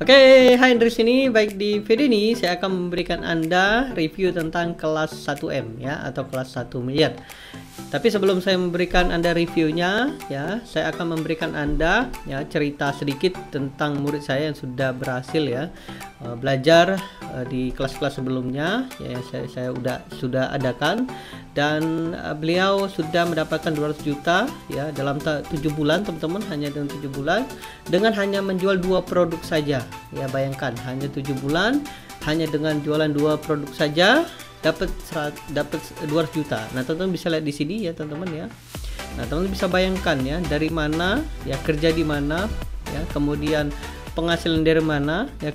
Oke, hai Andri sini. Baik, di video ini saya akan memberikan Anda review tentang kelas 1M ya, atau kelas 1 miliar. Tapi sebelum saya memberikan Anda reviewnya ya, saya akan memberikan Anda ya cerita sedikit tentang murid saya yang sudah berhasil ya belajar di kelas-kelas sebelumnya ya, saya sudah adakan, dan beliau sudah mendapatkan 200 juta ya dalam 7 bulan teman-teman, hanya dalam 7 bulan dengan hanya menjual 2 produk saja ya. Bayangkan, hanya 7 bulan hanya dengan jualan 2 produk saja dapat 200 juta. Nah, teman-teman bisa lihat di sini ya teman-teman ya. Nah, teman-teman bisa bayangkan ya dari mana ya, kerja di mana ya, kemudian penghasilan dari mana ya,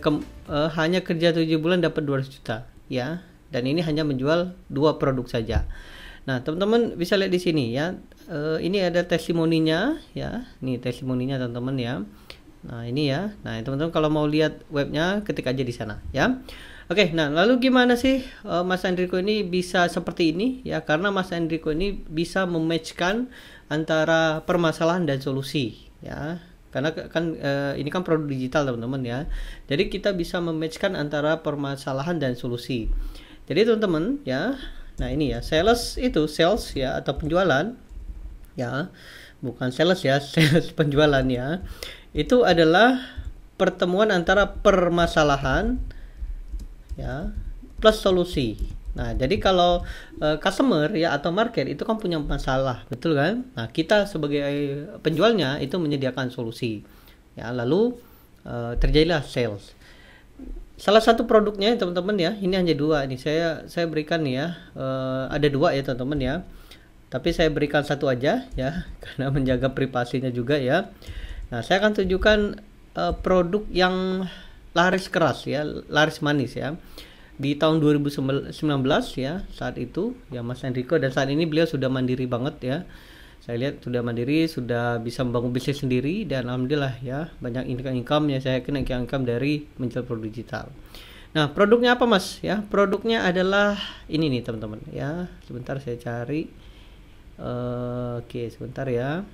hanya kerja 7 bulan dapat 200 juta ya, dan ini hanya menjual 2 produk saja. Nah, teman-teman bisa lihat di sini ya, ini ada testimoninya ya, nih testimoninya teman-teman ya. Nah, ini ya. Nah, teman-teman kalau mau lihat webnya ketik aja di sana ya. Oke, nah lalu gimana sih Mas Enrico ini bisa seperti ini ya? Karena Mas Enrico ini bisa mematchkan antara permasalahan dan solusi ya. Karena kan ini kan produk digital teman-teman ya. Jadi kita bisa mematchkan antara permasalahan dan solusi. Jadi teman-teman ya, nah ini ya, sales ya, atau penjualan ya, bukan sales ya, sales penjualan ya. Itu adalah pertemuan antara permasalahan ya plus solusi. Nah, jadi kalau customer ya atau market itu kan punya masalah, betul kan? Nah, kita sebagai penjualnya itu menyediakan solusi ya, lalu terjadilah sales. Salah satu produknya teman-teman ya, ini hanya 2 ini saya berikan ya, ada 2 ya teman-teman ya, tapi saya berikan 1 aja ya karena menjaga privasinya juga ya. Nah, saya akan tunjukkan produk yang laris keras ya, laris manis ya, di tahun 2019 ya, saat itu ya Mas Enrico, dan saat ini beliau sudah mandiri banget ya. Saya lihat sudah mandiri, sudah bisa membangun bisnis sendiri, dan alhamdulillah ya banyak income ya, saya kena income dari menjual produk digital. Nah, produknya apa Mas ya? Produknya adalah ini nih teman-teman ya. Sebentar saya cari. Oke, sebentar ya.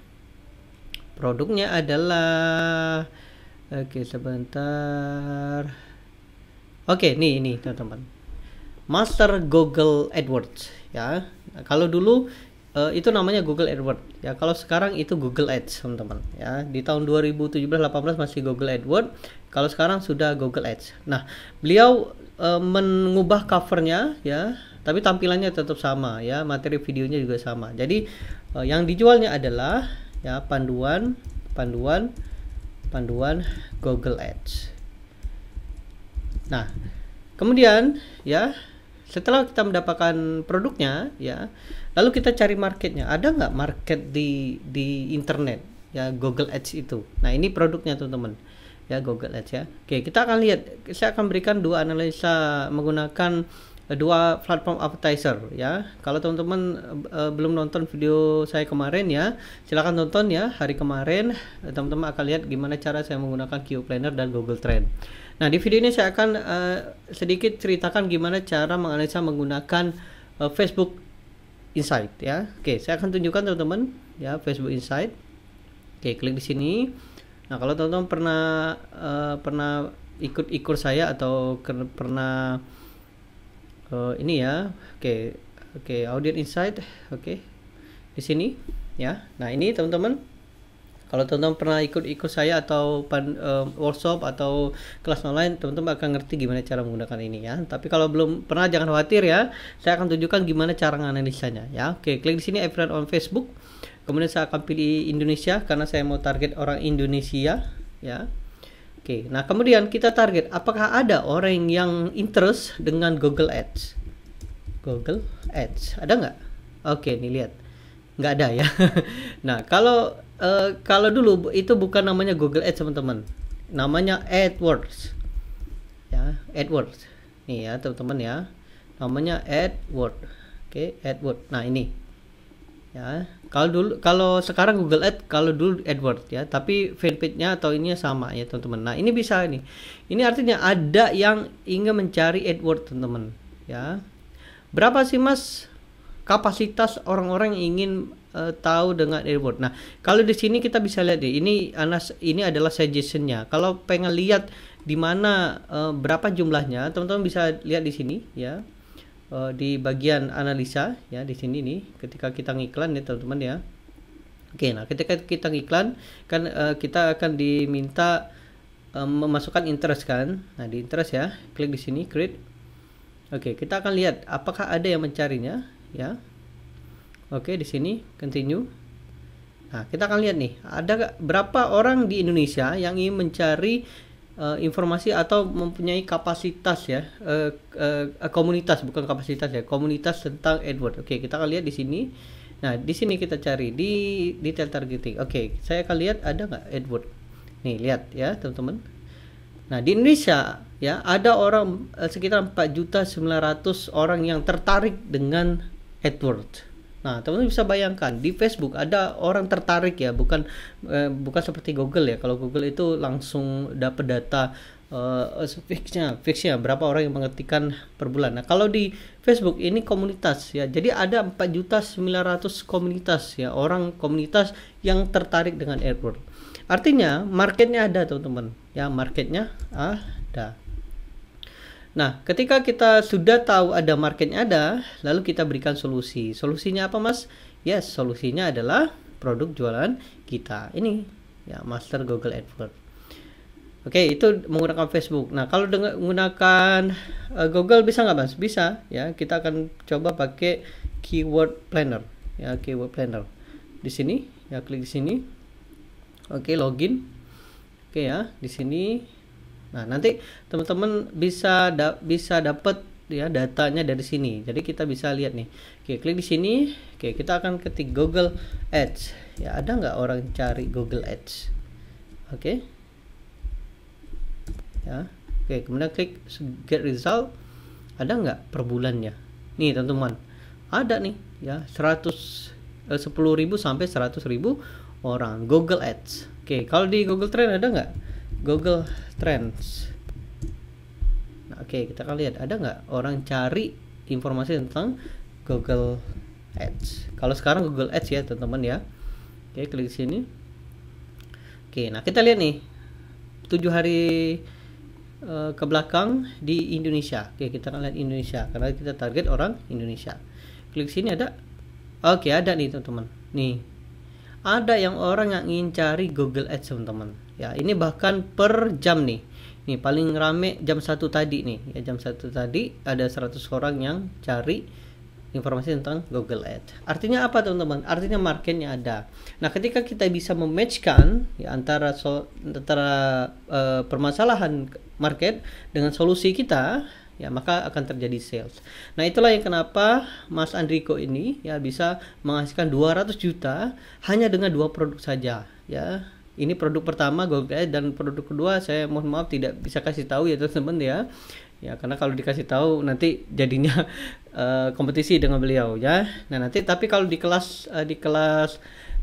Produknya adalah, oke sebentar. Oke, nih ini teman-teman, Master Google AdWords ya. Nah, kalau dulu itu namanya Google AdWords ya, kalau sekarang itu Google Ads teman-teman ya. Di tahun 2017-18 masih Google AdWords, kalau sekarang sudah Google Ads. Nah, beliau mengubah covernya ya, tapi tampilannya tetap sama ya, materi videonya juga sama. Jadi yang dijualnya adalah ya panduan Google Ads. Nah, kemudian ya setelah kita mendapatkan produknya ya, lalu kita cari marketnya. Ada nggak market di internet ya, Google Ads itu? Nah, ini produknya teman-teman ya, Google Ads ya. Oke, kita akan lihat. Saya akan berikan 2 analisa menggunakan 2 platform advertiser ya. Kalau teman-teman belum nonton video saya kemarin ya, silahkan tonton ya. Hari kemarin teman-teman akan lihat gimana cara saya menggunakan Keyword Planner dan Google Trend. Nah, di video ini saya akan sedikit ceritakan gimana cara menganalisa menggunakan Facebook Insight ya. Oke, saya akan tunjukkan teman-teman ya Facebook Insight. Oke, klik di sini. Nah, kalau teman-teman pernah ikut saya atau pernah ini ya, oke, Audience Insight, oke, di sini ya. Nah, ini teman-teman, kalau teman-teman pernah ikut saya atau workshop atau kelas online, teman-teman akan ngerti gimana cara menggunakan ini ya. Tapi kalau belum pernah, jangan khawatir ya, saya akan tunjukkan gimana cara menganalisanya ya. Oke, klik di sini Everyone on Facebook, kemudian saya akan pilih Indonesia karena saya mau target orang Indonesia ya. Oke, nah kemudian kita target apakah ada orang yang interest dengan Google Ads. Google Ads, ada nggak? Oke, nih lihat, nggak ada ya. Nah, kalau dulu itu bukan namanya Google Ads teman-teman, namanya AdWords ya, AdWords. Nih ya teman-teman ya, namanya AdWords. Oke, AdWords. Nah, ini ya, kalau sekarang Google Ads, kalau dulu AdWords ya, tapi fanpage-nya atau ininya sama ya teman-teman. Nah, ini bisa nih, ini artinya ada yang ingin mencari AdWords teman-teman ya. Berapa sih Mas kapasitas orang-orang yang ingin tahu dengan AdWords? Nah, kalau di sini kita bisa lihat nih, ini adalah suggestion-nya. Kalau pengen lihat di mana berapa jumlahnya, teman-teman bisa lihat di sini ya. Di bagian analisa ya, di sini nih ketika kita ngiklan ya teman-teman ya. Oke, nah ketika kita ngiklan kan kita akan diminta memasukkan interest kan. Nah, di interest ya, klik di sini create. Oke, kita akan lihat apakah ada yang mencarinya ya. Oke, di sini continue. Nah, kita akan lihat nih, ada berapa orang di Indonesia yang ingin mencari informasi atau mempunyai kapasitas ya, komunitas, bukan kapasitas ya, komunitas tentang AdWords. Oke, kita akan lihat di sini. Nah, di sini kita cari di detail targeting. Oke, saya akan lihat ada nggak AdWords. Nih, lihat ya teman-teman. Nah, di Indonesia ya ada orang sekitar 4.900.000 orang yang tertarik dengan AdWords. Nah, teman-teman bisa bayangkan di Facebook ada orang tertarik ya, bukan seperti Google ya. Kalau Google itu langsung dapat data fixnya berapa orang yang mengetikkan per bulan. Nah, kalau di Facebook ini komunitas ya. Jadi ada 4.900.000 komunitas ya, orang komunitas yang tertarik dengan AdWords. Artinya marketnya ada teman-teman ya, marketnya ada. Nah, ketika kita sudah tahu ada marketnya ada, lalu kita berikan solusi. Solusinya apa, Mas? Yes, solusinya adalah produk jualan kita. Ini ya, Master Google AdWords. Oke, itu menggunakan Facebook. Nah, kalau dengan menggunakan Google bisa nggak, Mas? Bisa ya. Kita akan coba pakai Keyword Planner ya, Keyword Planner. Di sini ya, klik di sini. Oke, login. Oke ya, di sini. Nah, nanti teman-teman bisa dapat ya datanya dari sini. Jadi kita bisa lihat nih. Oke, klik di sini. Oke, kita akan ketik Google Ads. Ya, ada nggak orang cari Google Ads? Oke. Ya. Oke, kemudian klik get result. Ada nggak per bulannya? Nih, teman-teman. Ada nih ya, 10.000 sampai 100.000 orang Google Ads. Oke, kalau di Google Trend ada nggak? Google Trends. Nah, oke, kita akan lihat ada nggak orang cari informasi tentang Google Ads. Kalau sekarang Google Ads ya teman-teman ya. Oke, klik di sini. Oke, nah kita lihat nih 7 hari ke belakang di Indonesia. Oke, kita akan lihat Indonesia karena kita target orang Indonesia. Klik sini ada. Oke, ada nih teman-teman. Nih, ada yang orang yang ingin cari Google Ads teman-teman. Ya, ini bahkan per jam nih. Nih paling rame jam 1 tadi nih. Ya, jam 1 tadi ada 100 orang yang cari informasi tentang Google Ads. Artinya apa teman-teman? Artinya marketnya ada. Nah, ketika kita bisa mematchkan ya antara permasalahan market dengan solusi kita, ya maka akan terjadi sales. Nah, itulah yang kenapa Mas Andriko ini ya bisa menghasilkan 200 juta hanya dengan 2 produk saja ya. Ini produk pertama Google Ads, dan produk kedua saya mohon maaf tidak bisa kasih tahu ya teman-teman ya. Ya, karena kalau dikasih tahu nanti jadinya kompetisi dengan beliau ya. Nah, nanti tapi kalau di kelas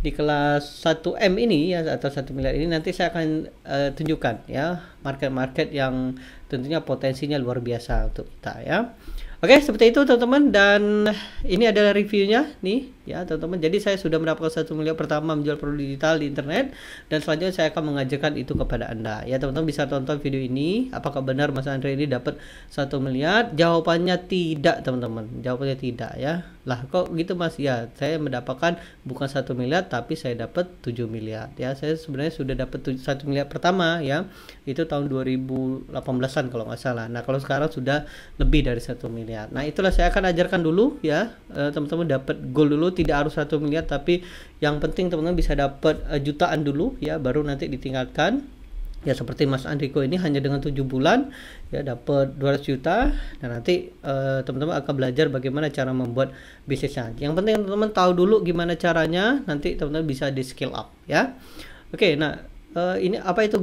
1M ini ya, atau 1 miliar ini, nanti saya akan tunjukkan ya market-market yang tentunya potensinya luar biasa untuk kita ya. Oke, seperti itu teman-teman, dan ini adalah reviewnya nih ya teman-teman. Jadi saya sudah mendapatkan 1 miliar pertama menjual produk digital di internet, dan selanjutnya saya akan mengajarkan itu kepada Anda ya. Teman-teman bisa tonton video ini. Apakah benar Mas Andre ini dapat 1 miliar? Jawabannya tidak teman-teman, jawabannya tidak ya. Lah kok gitu Mas? Ya, saya mendapatkan bukan 1 miliar tapi saya dapat 7 miliar ya. Saya sebenarnya sudah dapat 1 miliar pertama ya, itu tahun 2018an kalau nggak salah. Nah, kalau sekarang sudah lebih dari 1 miliar. Nah, itulah saya akan ajarkan dulu ya, teman-teman dapat goal dulu, tidak harus 1 miliar, tapi yang penting teman-teman bisa dapat jutaan dulu ya, baru nanti ditingkatkan. Ya, seperti Mas Andriko ini hanya dengan 7 bulan ya dapat 200 juta. Dan nanti teman-teman akan belajar bagaimana cara membuat bisnisnya. Yang penting teman-teman tahu dulu gimana caranya, nanti teman-teman bisa di scale up ya. Oke, nah ini apa itu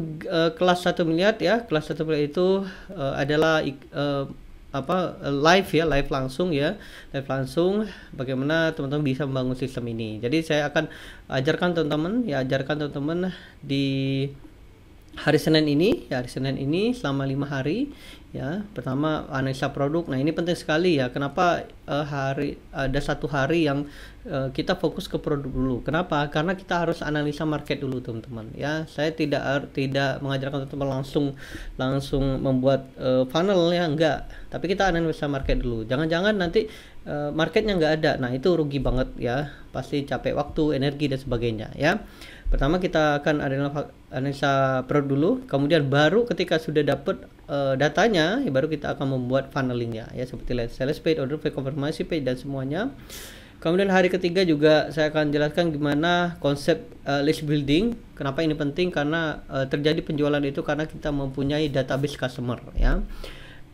kelas 1 miliar ya. Kelas 1 miliar itu adalah live ya, live langsung ya, live langsung bagaimana teman-teman bisa membangun sistem ini. Jadi saya akan ajarkan teman-teman ya, ajarkan teman-teman di hari Senin ini ya, hari Senin ini selama 5 hari ya. Pertama analisa produk. Nah, ini penting sekali ya. Kenapa ada satu hari yang kita fokus ke produk dulu. Kenapa? Karena kita harus analisa market dulu, teman-teman ya. Saya tidak mengajarkan teman-teman langsung membuat funnel ya, enggak. Tapi kita analisa market dulu. Jangan-jangan nanti marketnya nggak ada. Nah, itu rugi banget ya. Pasti capek waktu, energi dan sebagainya ya. Pertama kita akan analisa produk dulu, kemudian baru ketika sudah dapat datanya, ya baru kita akan membuat funnelingnya ya, seperti sales page, order page, konfirmasi page dan semuanya. Kemudian hari ketiga juga saya akan jelaskan gimana konsep list building. Kenapa ini penting? Karena terjadi penjualan itu karena kita mempunyai database customer ya.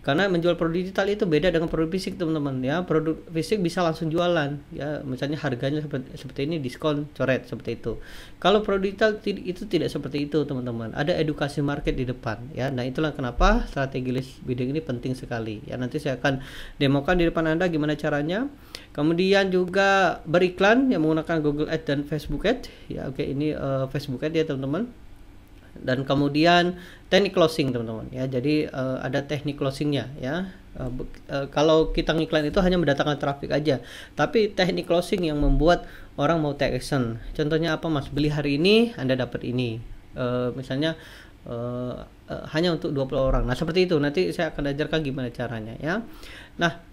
Karena menjual produk digital itu beda dengan produk fisik, teman-teman ya. Produk fisik bisa langsung jualan ya, misalnya harganya seperti ini, diskon, coret, seperti itu. Kalau produk digital itu tidak seperti itu, teman-teman. Ada edukasi market di depan ya. Nah, itulah kenapa strategi list building ini penting sekali ya. Nanti saya akan demokan di depan Anda gimana caranya. Kemudian juga beriklan yang menggunakan Google Ads dan Facebook Ads ya. Oke, ini Facebook Ads ya, teman-teman. Dan kemudian teknik closing, teman-teman ya. Jadi ada teknik closingnya ya. Kalau kita ngiklan itu hanya mendatangkan traffic aja, tapi teknik closing yang membuat orang mau take action. Contohnya apa, Mas? Beli hari ini Anda dapat ini, misalnya hanya untuk 20 orang. Nah, seperti itu nanti saya akan ajarkan gimana caranya ya. Nah,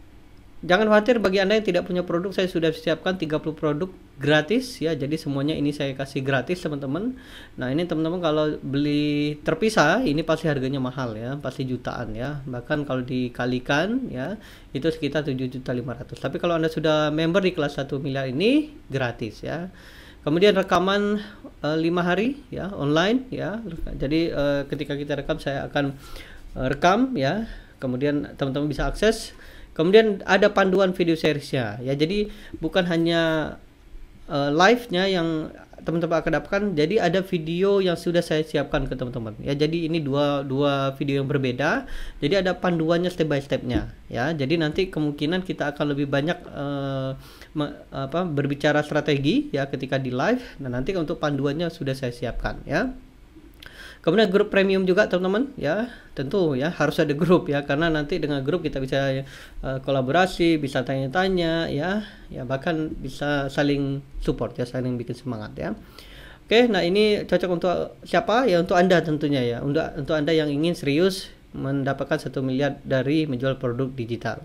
jangan khawatir, bagi Anda yang tidak punya produk, saya sudah siapkan 30 produk gratis ya. Jadi semuanya ini saya kasih gratis, teman-teman. Nah, ini teman-teman kalau beli terpisah ini pasti harganya mahal ya, pasti jutaan ya. Bahkan kalau dikalikan ya itu sekitar 7.500.000. Tapi kalau Anda sudah member di kelas 1 miliar ini gratis ya. Kemudian rekaman 5 hari ya online ya. Jadi ketika kita rekam, saya akan rekam ya. Kemudian teman-teman bisa akses. Kemudian ada panduan video seriesnya ya. Jadi bukan hanya live-nya yang teman-teman akan dapatkan, jadi ada video yang sudah saya siapkan ke teman-teman ya. Jadi ini dua video yang berbeda. Jadi ada panduannya step by step-nya ya. Jadi nanti kemungkinan kita akan lebih banyak berbicara strategi ya ketika di live. Nah, nanti untuk panduannya sudah saya siapkan ya. Kemudian grup premium juga, teman-teman ya. Tentu ya harus ada grup ya, karena nanti dengan grup kita bisa kolaborasi, bisa tanya-tanya ya, bahkan bisa saling support ya, saling bikin semangat ya. Oke, nah ini cocok untuk siapa ya? Untuk Anda tentunya ya, untuk Anda yang ingin serius mendapatkan 1 miliar dari menjual produk digital.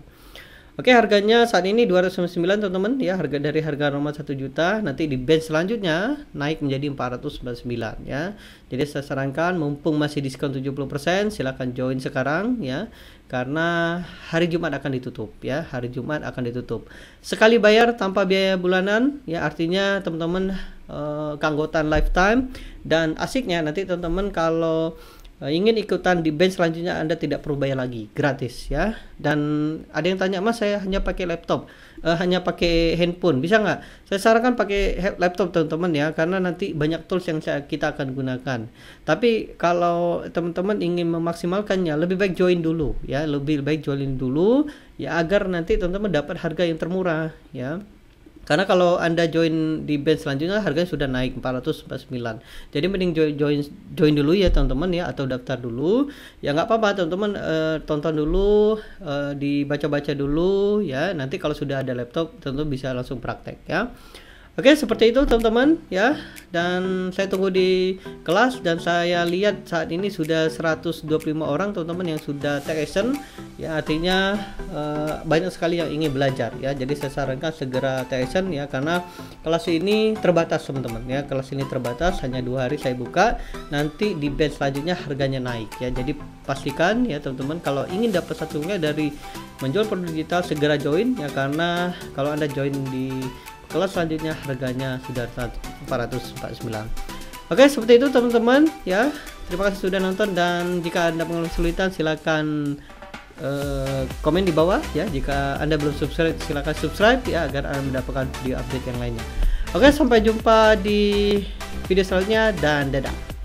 Oke, harganya saat ini 299, teman-teman ya. Harga normal 1 juta, nanti di batch selanjutnya naik menjadi 499 ya. Jadi saya sarankan, mumpung masih diskon 70%, silahkan join sekarang ya. Karena hari Jumat akan ditutup ya. Hari Jumat akan ditutup. Sekali bayar tanpa biaya bulanan ya, artinya teman-teman keanggotaan lifetime. Dan asiknya nanti teman-teman kalau ingin ikutan di bench selanjutnya, Anda tidak perlu bayar lagi, gratis ya. Dan ada yang tanya, Mas saya hanya pakai laptop, hanya pakai handphone, bisa nggak? Saya sarankan pakai laptop, teman-teman ya, karena nanti banyak tools yang kita akan gunakan. Tapi kalau teman-teman ingin memaksimalkannya, lebih baik join dulu ya, ya, agar nanti teman-teman dapat harga yang termurah ya. Karena kalau Anda join di batch selanjutnya harganya sudah naik 449. Jadi mending join dulu ya, teman-teman ya, atau daftar dulu. Ya nggak apa-apa, teman-teman tonton dulu, dibaca-baca dulu ya. Nanti kalau sudah ada laptop, teman-teman bisa langsung praktek ya. Oke, seperti itu teman-teman ya. Dan saya tunggu di kelas, dan saya lihat saat ini sudah 125 orang teman-teman yang sudah take action ya, artinya banyak sekali yang ingin belajar ya. Jadi saya sarankan segera take action ya, karena kelas ini terbatas, teman-teman ya. Kelas ini terbatas, hanya 2 hari saya buka. Nanti di batch selanjutnya harganya naik ya. Jadi pastikan ya teman-teman, kalau ingin dapat satunya dari menjual produk digital, segera join ya, karena kalau Anda join di kelas selanjutnya harganya sudah 449. Oke, seperti itu teman-teman ya. Terima kasih sudah nonton, dan jika Anda mengalami kesulitan silakan komen di bawah ya. Jika Anda belum subscribe, silakan subscribe ya, agar Anda mendapatkan video update yang lainnya. Oke, sampai jumpa di video selanjutnya, dan dadah.